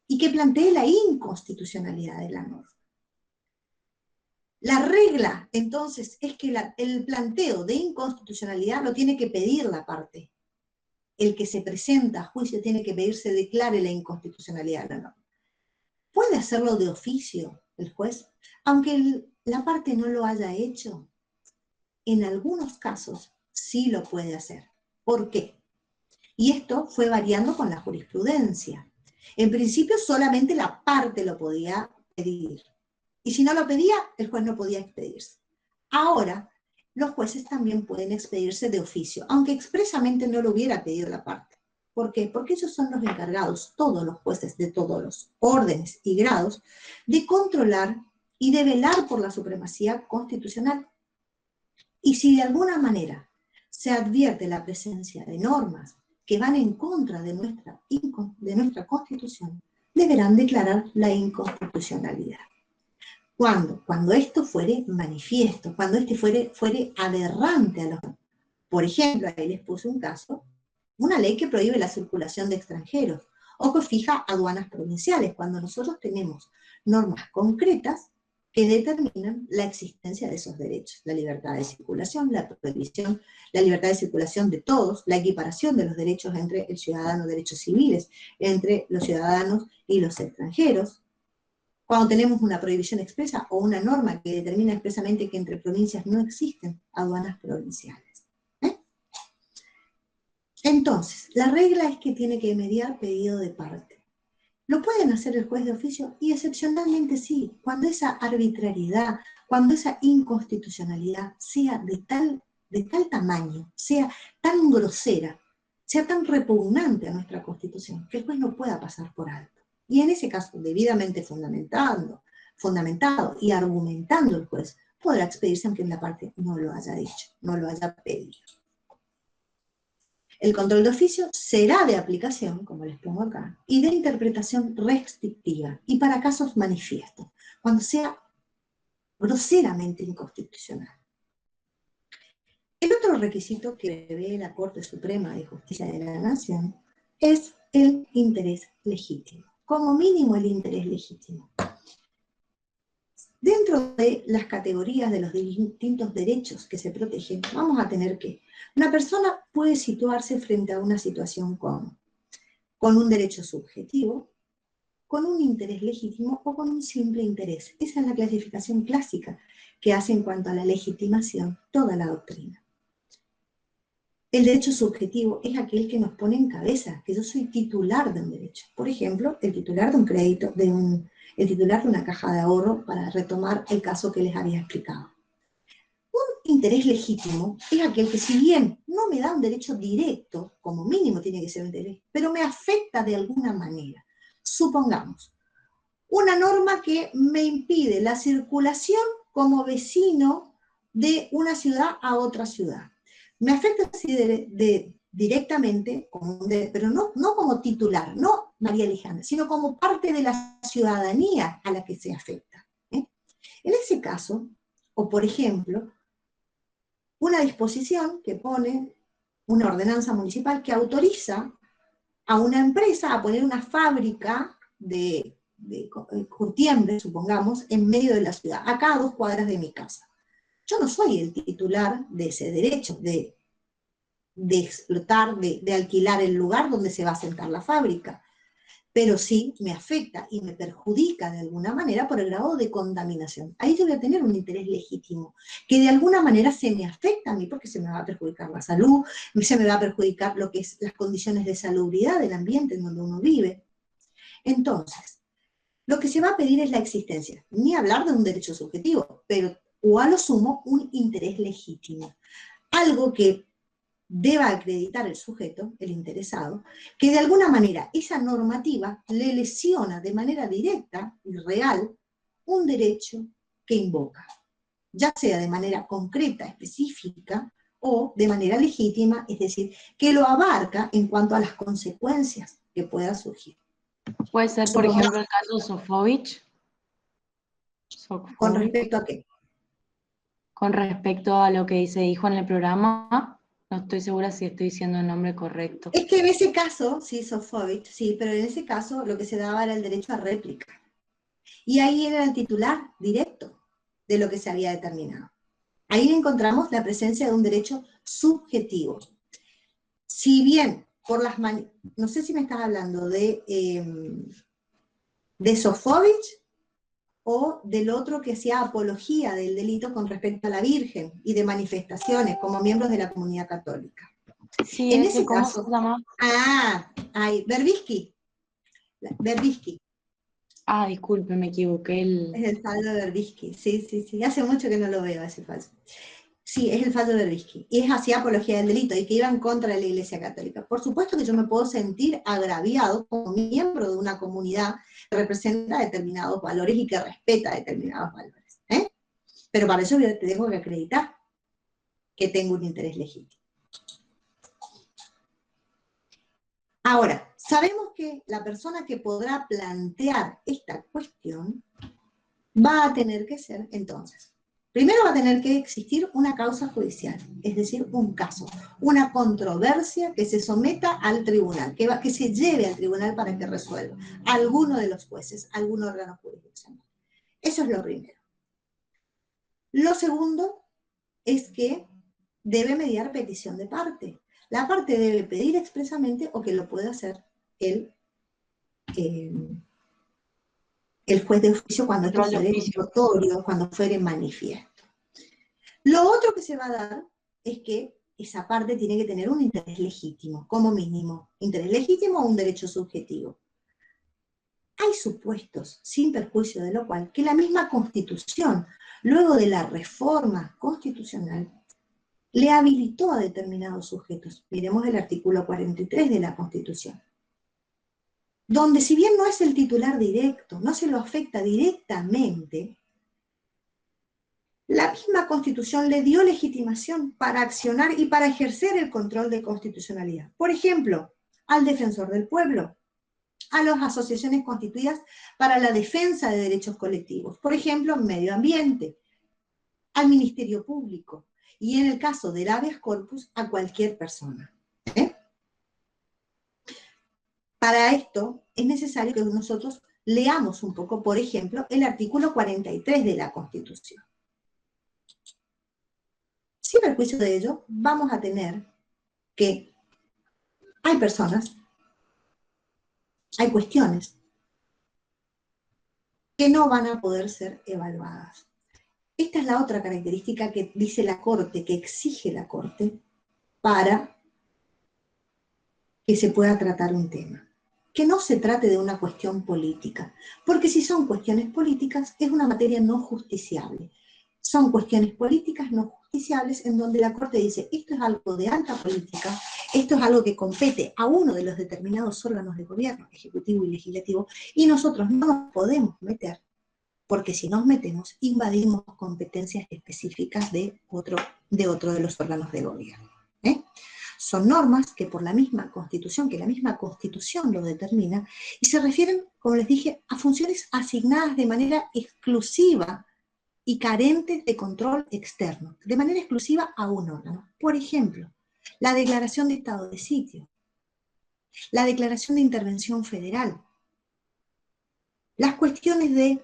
Y que plantee la inconstitucionalidad de la norma. La regla, entonces, es que el planteo de inconstitucionalidad lo tiene que pedir la parte. El que se presenta a juicio tiene que pedir se declare la inconstitucionalidad de la norma. ¿Puede hacerlo de oficio el juez? Aunque la parte no lo haya hecho, en algunos casos sí lo puede hacer. ¿Por qué? Y esto fue variando con la jurisprudencia. En principio solamente la parte lo podía pedir. Y si no lo pedía, el juez no podía expedirse. Ahora, los jueces también pueden expedirse de oficio, aunque expresamente no lo hubiera pedido la parte. ¿Por qué? Porque ellos son los encargados, todos los jueces de todos los órdenes y grados, de controlar y de velar por la supremacía constitucional. Y si de alguna manera se advierte la presencia de normas que van en contra de nuestra Constitución, deberán declarar la inconstitucionalidad. Cuando esto fuere manifiesto, cuando este fuere aberrante a los... Por ejemplo, ahí les puse un caso, una ley que prohíbe la circulación de extranjeros, o que fija aduanas provinciales, cuando nosotros tenemos normas concretas que determinan la existencia de esos derechos, la libertad de circulación, la prohibición, la libertad de circulación de todos, la equiparación de los derechos entre el ciudadano, derechos civiles, entre los ciudadanos y los extranjeros. Cuando tenemos una prohibición expresa o una norma que determina expresamente que entre provincias no existen aduanas provinciales. Entonces, la regla es que tiene que mediar pedido de parte. ¿Lo pueden hacer el juez de oficio? Y excepcionalmente sí, cuando esa arbitrariedad, cuando esa inconstitucionalidad sea de tal tamaño, sea tan grosera, sea tan repugnante a nuestra Constitución, que el juez no pueda pasar por alto. Y en ese caso, debidamente fundamentado y argumentando el juez, podrá expedirse aunque la parte no lo haya dicho, no lo haya pedido. El control de oficio será de aplicación, como les pongo acá, y de interpretación restrictiva, y para casos manifiestos, cuando sea groseramente inconstitucional. El otro requisito que prevé la Corte Suprema de Justicia de la Nación es el interés legítimo, como mínimo el interés legítimo. Dentro de las categorías de los distintos derechos que se protegen, vamos a tener que una persona puede situarse frente a una situación con un derecho subjetivo, con un interés legítimo o con un simple interés. Esa es la clasificación clásica que hace en cuanto a la legitimación toda la doctrina. El derecho subjetivo es aquel que nos pone en cabeza, que yo soy titular de un derecho. Por ejemplo, el titular de un crédito, el titular de una caja de ahorro, para retomar el caso que les había explicado. Un interés legítimo es aquel que, si bien no me da un derecho directo, como mínimo tiene que ser un interés, pero me afecta de alguna manera. Supongamos, una norma que me impide la circulación como vecino de una ciudad a otra ciudad. Me afecta así directamente, pero no como titular, no María Alejandra, sino como parte de la ciudadanía a la que se afecta. En ese caso, o por ejemplo, una disposición que pone una ordenanza municipal que autoriza a una empresa a poner una fábrica de curtiembre, supongamos, en medio de la ciudad, acá a 2 cuadras de mi casa. Yo no soy el titular de ese derecho de explotar, de alquilar el lugar donde se va a sentar la fábrica, pero sí me afecta y me perjudica de alguna manera por el grado de contaminación. Ahí yo voy a tener un interés legítimo, que de alguna manera se me afecta a mí porque se me va a perjudicar la salud, se me va a perjudicar lo que es las condiciones de salubridad del ambiente en donde uno vive. Entonces, lo que se va a pedir es la existencia, ni hablar de un derecho subjetivo, pero o a lo sumo un interés legítimo. Algo que deba acreditar el sujeto, el interesado, que de alguna manera esa normativa le lesiona de manera directa y real un derecho que invoca, ya sea de manera concreta, específica, o de manera legítima, es decir, que lo abarca en cuanto a las consecuencias que pueda surgir. Puede ser, por ejemplo, el caso Sofovich. ¿Con respecto a qué? Con respecto a lo que se dijo en el programa. No estoy segura si estoy diciendo el nombre correcto. Es que en ese caso, sí, Sofovich, sí, pero en ese caso lo que se daba era el derecho a réplica. Y ahí era el titular directo de lo que se había determinado. Ahí encontramos la presencia de un derecho subjetivo. Si bien, no sé si me estás hablando de Sofovich o del otro que hacía apología del delito con respecto a la Virgen y de manifestaciones como miembros de la comunidad católica. Sí, en ese, ese ¿cómo caso, se llama? Verbitsky. Ah, disculpe, me equivoqué. Es el fallo de Verbitsky, sí, hace mucho que no lo veo ese fallo. Sí, es el fallo de Verbitsky, y es así apología del delito, y que iba en contra de la Iglesia Católica. Por supuesto que yo me puedo sentir agraviado como miembro de una comunidad que representa determinados valores y que respeta determinados valores. Pero para eso yo tengo que acreditar que tengo un interés legítimo. Ahora, sabemos que la persona que podrá plantear esta cuestión va a tener que ser, entonces, primero va a tener que existir una causa judicial, es decir, un caso, una controversia que se someta al tribunal, que se lleve al tribunal para que resuelva alguno de los jueces, algún órgano jurisdiccional. Eso es lo primero. Lo segundo es que debe mediar petición de parte. La parte debe pedir expresamente o que lo pueda hacer el juez de oficio cuando esto fuere notorio, cuando fuere manifiesto. Lo otro que se va a dar es que esa parte tiene que tener un interés legítimo, como mínimo. Interés legítimo o un derecho subjetivo. Hay supuestos, sin perjuicio de lo cual, que la misma Constitución, luego de la reforma constitucional, le habilitó a determinados sujetos. Miremos el artículo 43 de la Constitución, donde si bien no es el titular directo, no se lo afecta directamente, la misma Constitución le dio legitimación para accionar y para ejercer el control de constitucionalidad. Por ejemplo, al defensor del pueblo, a las asociaciones constituidas para la defensa de derechos colectivos, por ejemplo, medio ambiente, al Ministerio Público. y en el caso del habeas corpus, a cualquier persona. Para esto es necesario que nosotros leamos un poco, por ejemplo, el artículo 43 de la Constitución. Sin perjuicio de ello, vamos a tener que hay personas, hay cuestiones que no van a poder ser evaluadas. Esta es la otra característica que dice la Corte, que exige la Corte para que se pueda tratar un tema. Que no se trate de una cuestión política, porque si son cuestiones políticas es una materia no justiciable. Son cuestiones políticas no justiciables en donde la Corte dice, esto es algo de alta política, esto es algo que compete a uno de los determinados órganos de gobierno, ejecutivo y legislativo, y nosotros no nos podemos meter, porque si nos metemos, invadimos competencias específicas de otro de los órganos de gobierno. Son normas que por la misma Constitución, que la misma Constitución lo determina, y se refieren, como les dije, a funciones asignadas de manera exclusiva y carentes de control externo, de manera exclusiva a un órgano. Por ejemplo, la declaración de estado de sitio, la declaración de intervención federal, las cuestiones de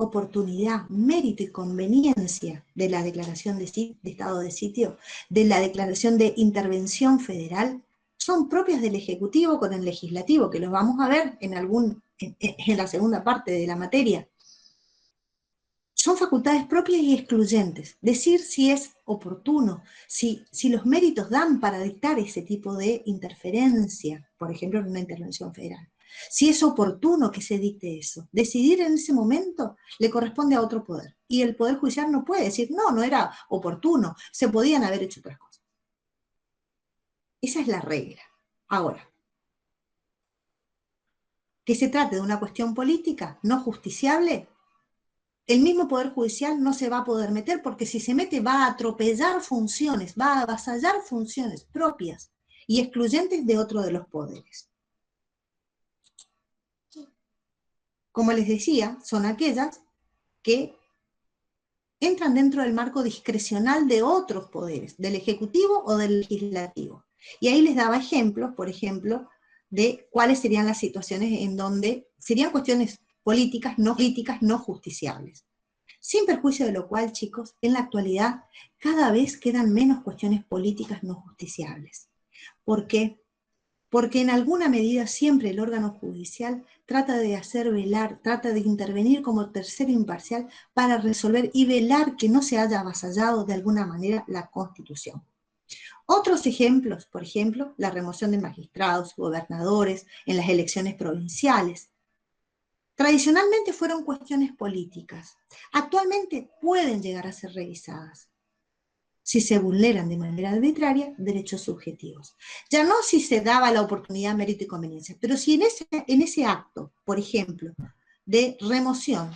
oportunidad, mérito y conveniencia de la declaración de estado de sitio, de la declaración de intervención federal, son propias del Ejecutivo con el Legislativo, que los vamos a ver en la segunda parte de la materia. Son facultades propias y excluyentes. Decir si es oportuno, si los méritos dan para dictar ese tipo de interferencia, por ejemplo, en una intervención federal. Si es oportuno que se dicte eso. Decidir en ese momento le corresponde a otro poder. Y el Poder Judicial no puede decir, no era oportuno, se podían haber hecho otras cosas. Esa es la regla. Ahora, que se trate de una cuestión política no justiciable, el mismo Poder Judicial no se va a poder meter, porque si se mete va a atropellar funciones, va a avasallar funciones propias y excluyentes de otro de los poderes. Como les decía, son aquellas que entran dentro del marco discrecional de otros poderes, del Ejecutivo o del Legislativo. Y ahí les daba ejemplos, por ejemplo, de cuáles serían las situaciones en donde serían cuestiones políticas no justiciables. Sin perjuicio de lo cual, chicos, en la actualidad cada vez quedan menos cuestiones políticas no justiciables. ¿Por qué? Porque en alguna medida siempre el órgano judicial trata de hacer velar, trata de intervenir como tercero imparcial para resolver y velar que no se haya avasallado de alguna manera la Constitución. Otros ejemplos, por ejemplo, la remoción de magistrados, gobernadores en las elecciones provinciales. Tradicionalmente fueron cuestiones políticas. Actualmente pueden llegar a ser revisadas si se vulneran de manera arbitraria derechos subjetivos. Ya no si se daba la oportunidad, mérito y conveniencia, pero si en ese acto, por ejemplo, de remoción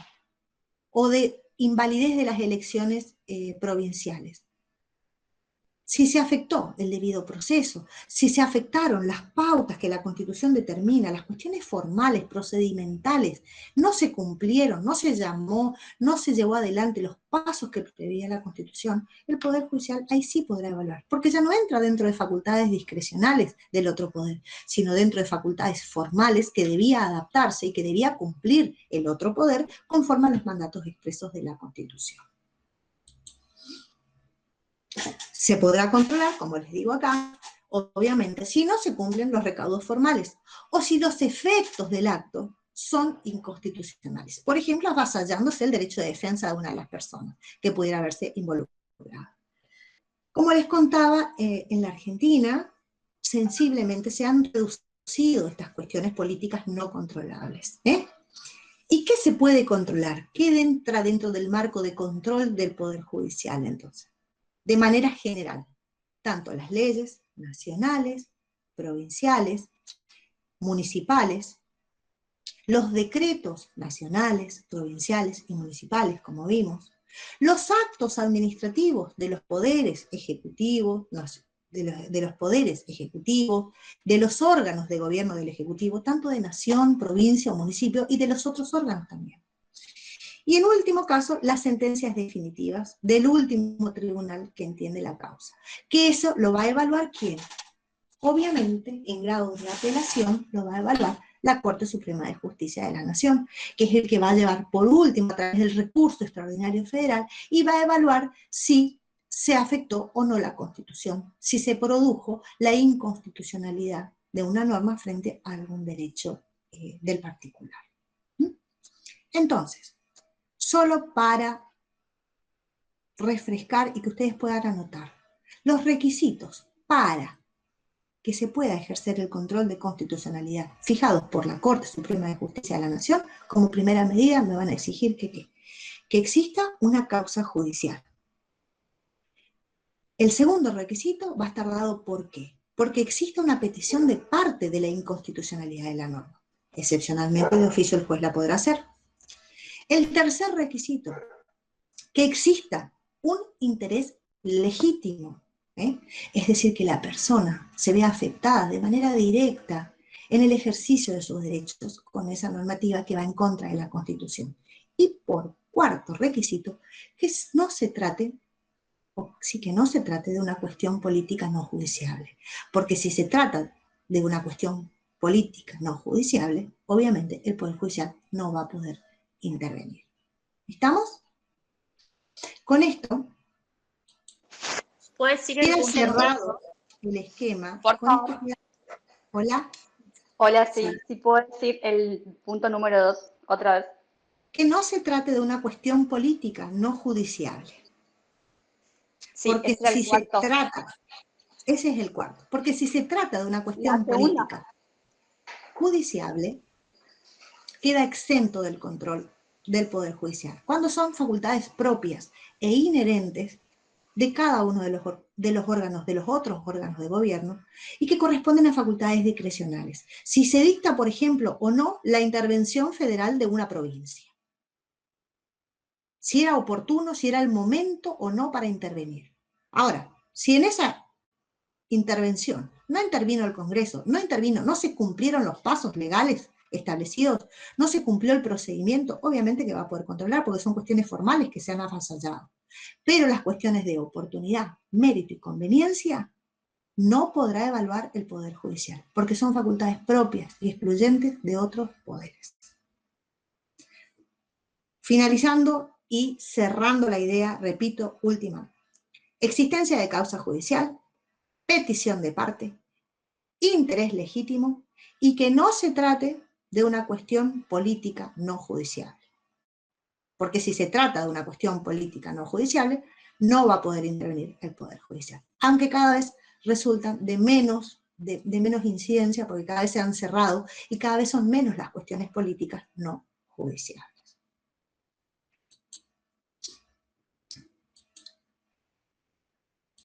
o de invalidez de las elecciones provinciales, si se afectó el debido proceso, si se afectaron las pautas que la Constitución determina, las cuestiones formales, procedimentales, no se cumplieron, no se llamó, no se llevó adelante los pasos que preveía la Constitución, el Poder Judicial ahí sí podrá evaluar, porque ya no entra dentro de facultades discrecionales del otro poder, sino dentro de facultades formales que debía adaptarse y que debía cumplir el otro poder conforme a los mandatos expresos de la Constitución. Se podrá controlar, como les digo acá, obviamente, si no se cumplen los recaudos formales o si los efectos del acto son inconstitucionales. Por ejemplo, avasallándose el derecho de defensa de una de las personas que pudiera haberse involucrado. Como les contaba, en la Argentina, sensiblemente se han reducido estas cuestiones políticas no controlables. ¿Y qué se puede controlar? ¿Qué entra dentro del marco de control del Poder Judicial, entonces? De manera general, tanto las leyes nacionales, provinciales, municipales, los decretos nacionales, provinciales y municipales, como vimos, los actos administrativos de los poderes ejecutivos, de los poderes ejecutivos, de los órganos de gobierno del Ejecutivo, tanto de nación, provincia o municipio, y de los otros órganos también. Y en último caso, las sentencias definitivas del último tribunal que entiende la causa. Que eso lo va a evaluar ¿quién? Obviamente, en grado de apelación, lo va a evaluar la Corte Suprema de Justicia de la Nación, que es el que va a llevar por último a través del recurso extraordinario federal y va a evaluar si se afectó o no la Constitución, si se produjo la inconstitucionalidad de una norma frente a algún derecho del particular. Entonces, solo para refrescar y que ustedes puedan anotar, los requisitos para que se pueda ejercer el control de constitucionalidad fijados por la Corte Suprema de Justicia de la Nación, como primera medida me van a exigir que exista una causa judicial. El segundo requisito va a estar dado ¿por qué? Porque existe una petición de parte de la inconstitucionalidad de la norma. Excepcionalmente de oficio el juez la podrá hacer. El tercer requisito, que exista un interés legítimo, es decir, que la persona se vea afectada de manera directa en el ejercicio de sus derechos con esa normativa que va en contra de la Constitución. Y por cuarto requisito, que no se trate de una cuestión política no judiciable. Porque si se trata de una cuestión política no judiciable, obviamente el Poder Judicial no va a poder intervenir. ¿Estamos? Con esto ¿Puedes decir queda cerrado el esquema. Por favor. Hola. Hola, sí puedo decir el punto número 2 otra vez. Que no se trate de una cuestión política no judiciable. Sí, porque si se trata, ese es el cuarto, porque si se trata de una cuestión política judiciable, queda exento del control del Poder Judicial, cuando son facultades propias e inherentes de cada uno de los órganos, de los otros órganos de gobierno, y que corresponden a facultades discrecionales. Si se dicta, por ejemplo, o no, la intervención federal de una provincia. Si era oportuno, si era el momento o no para intervenir. Ahora, si en esa intervención no intervino el Congreso, no se cumplieron los pasos legales establecidos, no se cumplió el procedimiento, obviamente que va a poder controlar porque son cuestiones formales que se han avasallado. Pero las cuestiones de oportunidad, mérito y conveniencia no podrá evaluar el Poder Judicial, porque son facultades propias y excluyentes de otros poderes. Finalizando y cerrando la idea, repito, última. Existencia de causa judicial, petición de parte, interés legítimo y que no se trate de una cuestión política no judiciable. Porque si se trata de una cuestión política no judiciable, no va a poder intervenir el Poder Judicial. Aunque cada vez resultan de menos incidencia, porque cada vez se han cerrado y cada vez son menos las cuestiones políticas no judiciales.